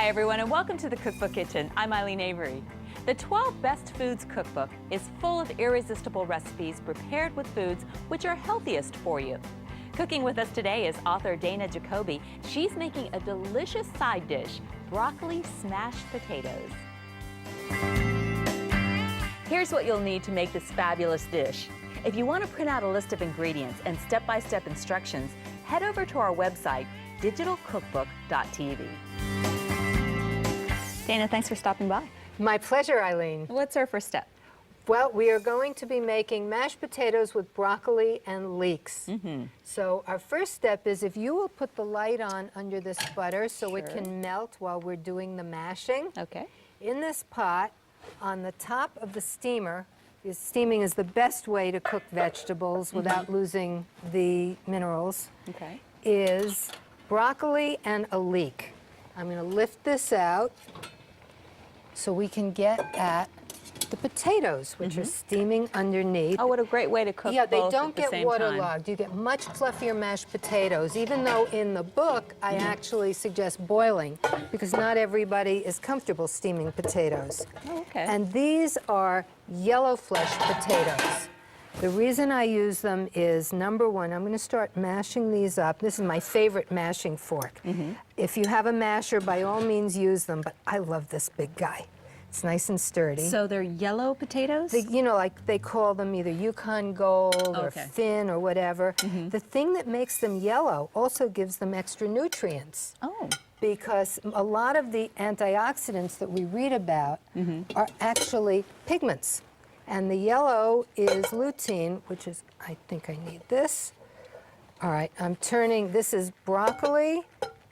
Hi everyone, and welcome to the Cookbook Kitchen. I'm Eileen Avery. The 12 Best Foods Cookbook is full of irresistible recipes prepared with foods which are healthiest for you. Cooking with us today is author Dana Jacoby. She's making a delicious side dish, broccoli smashed potatoes. Here's what you'll need to make this fabulous dish. If you want to print out a list of ingredients and step-by-step instructions, head over to our website, digitalcookbook.tv. Dana, thanks for stopping by. My pleasure, Eileen. What's our first step? Well, we are going to be making mashed potatoes with broccoli and leeks. So our first step is if you will put the light on under this butter so it can melt while we're doing the mashing. Okay. In this pot, on the top of the steamer, because steaming is the best way to cook vegetables without losing the minerals, is broccoli and a leek. I'm going to lift this out so we can get at the potatoes, which are steaming underneath. Oh, what a great way to cook Yeah, they both don't at the get same waterlogged. You get much fluffier mashed potatoes, even though in the book I actually suggest boiling because not everybody is comfortable steaming potatoes. Oh, okay. And these are yellow flesh potatoes. The reason I use them is, number one, I'm going to start mashing these up. This is my favorite mashing fork. If you have a masher, by all means use them, but I love this big guy. It's nice and sturdy. So they're yellow potatoes? You know, like they call them either Yukon Gold or Finn or whatever. The thing that makes them yellow also gives them extra nutrients. Oh. Because a lot of the antioxidants that we read about are actually pigments. And the yellow is lutein, which is, I think I need this. All right, I'm turning, this is broccoli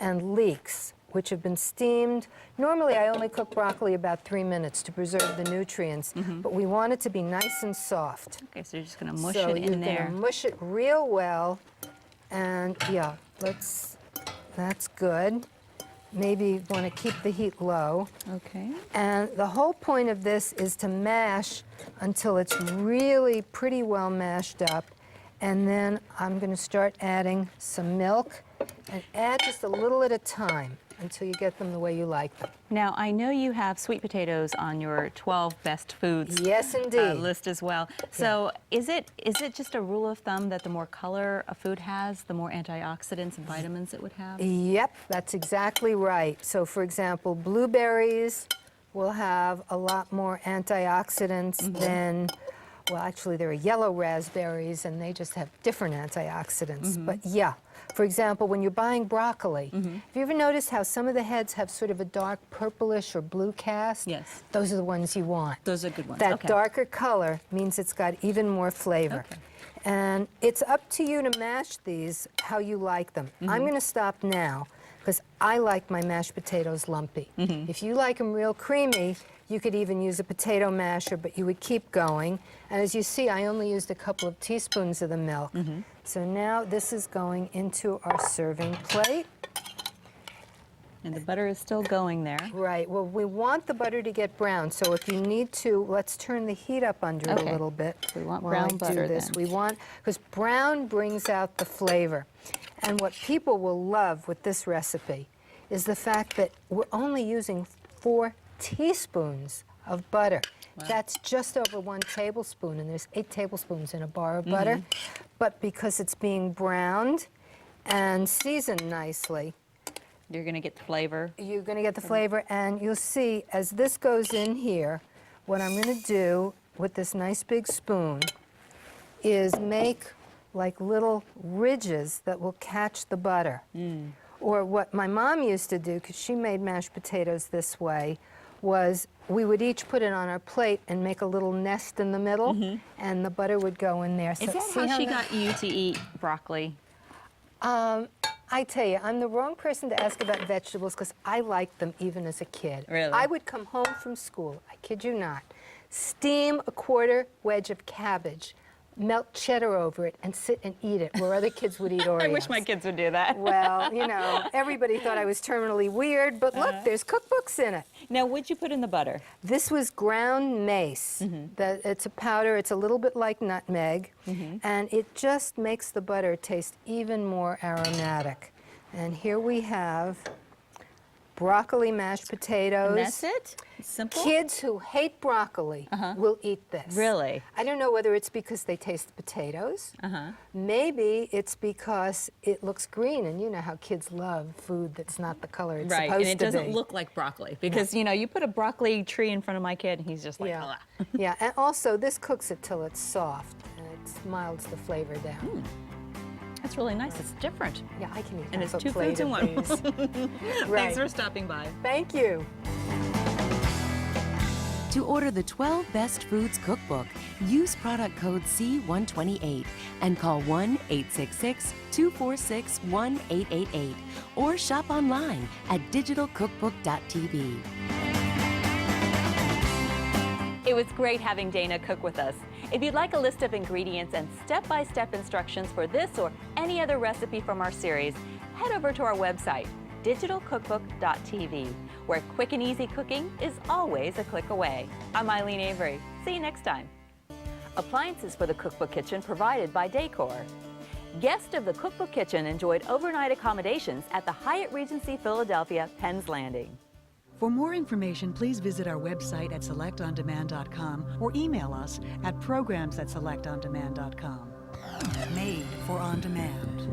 and leeks, which have been steamed. Normally, I only cook broccoli about 3 minutes to preserve the nutrients, but we want it to be nice and soft. Okay, so you're just going to mush So it in there. you're going to mush it real well, and yeah, that's good. Maybe want to keep the heat low. Okay. And the whole point of this is to mash until it's really pretty well mashed up. And then I'm going to start adding some milk and add just a little at a time until you get them the way you like them. Now, I know you have sweet potatoes on your 12 best foods Yes, indeed. List as well. So is it just a rule of thumb that the more color a food has, the more antioxidants and vitamins it would have? Yep, that's exactly right. So for example, blueberries will have a lot more antioxidants than, well, actually there are yellow raspberries and they just have different antioxidants. But yeah, for example, when you're buying broccoli, have you ever noticed how some of the heads have sort of a dark purplish or blue cast? Yes. Those are the ones you want. Those are good ones. That Okay. darker color means it's got even more flavor. Okay. And it's up to you to mash these how you like them. I'm going to stop now because I like my mashed potatoes lumpy. If you like them real creamy, you could even use a potato masher, but you would keep going. And as you see, I only used a couple of teaspoons of the milk. So now this is going into our serving plate. And the butter is still going there. Right. Well, we want the butter to get brown. So if you need to, let's turn the heat up under it a little bit. We want while brown I butter do this. then. We want, because brown brings out the flavor. And what people will love with this recipe is the fact that we're only using 4 teaspoons of butter. That's just over 1 tablespoon, and there's 8 tablespoons in a bar of butter. But because it's being browned and seasoned nicely, You're going to get the flavor. you're going to get the flavor, and you'll see as this goes in here, what I'm going to do with this nice big spoon is make like little ridges that will catch the butter. Or what my mom used to do, because she made mashed potatoes this way, was we would each put it on our plate and make a little nest in the middle, and the butter would go in there. Is that how she got you to eat broccoli? I tell you, I'm the wrong person to ask about vegetables because I liked them even as a kid. Really? I would come home from school, I kid you not, steam a quarter wedge of cabbage, melt cheddar over it, and sit and eat it where other kids would eat Oreos. I wish my kids would do that. Well, you know, everybody thought I was terminally weird, but look, there's cookbooks in it. Now, what'd you put in the butter? This was ground mace. It's a powder. It's a little bit like nutmeg, and it just makes the butter taste even more aromatic. And here we have broccoli mashed potatoes. And that's it? Simple? Kids who hate broccoli will eat this. Really? I don't know whether it's because they taste the potatoes. Maybe it's because it looks green, and you know how kids love food that's not the color it's Right, supposed and it to doesn't be. look like broccoli because, you know, you put a broccoli tree in front of my kid and he's just like, Yeah. ugh. Yeah, and also this cooks it till it's soft, and it milds the flavor down. That's really nice. It's different. Yeah, I can eat And half it's a 2 plate foods in of one. these. Right. Thanks for stopping by. Thank you. To order the 12 Best Foods Cookbook, use product code C128 and call 1-866-246-1888 or shop online at digitalcookbook.tv. It was great having Dana cook with us. If you'd like a list of ingredients and step-by-step instructions for this or any other recipe from our series, head over to our website, digitalcookbook.tv, where quick and easy cooking is always a click away. I'm Eileen Avery. See you next time. Appliances for the Cookbook Kitchen provided by Decor. Guests of the Cookbook Kitchen enjoyed overnight accommodations at the Hyatt Regency Philadelphia, Penn's Landing. For more information, please visit our website at selectondemand.com or email us at programs@selectondemand.com. Made for on demand.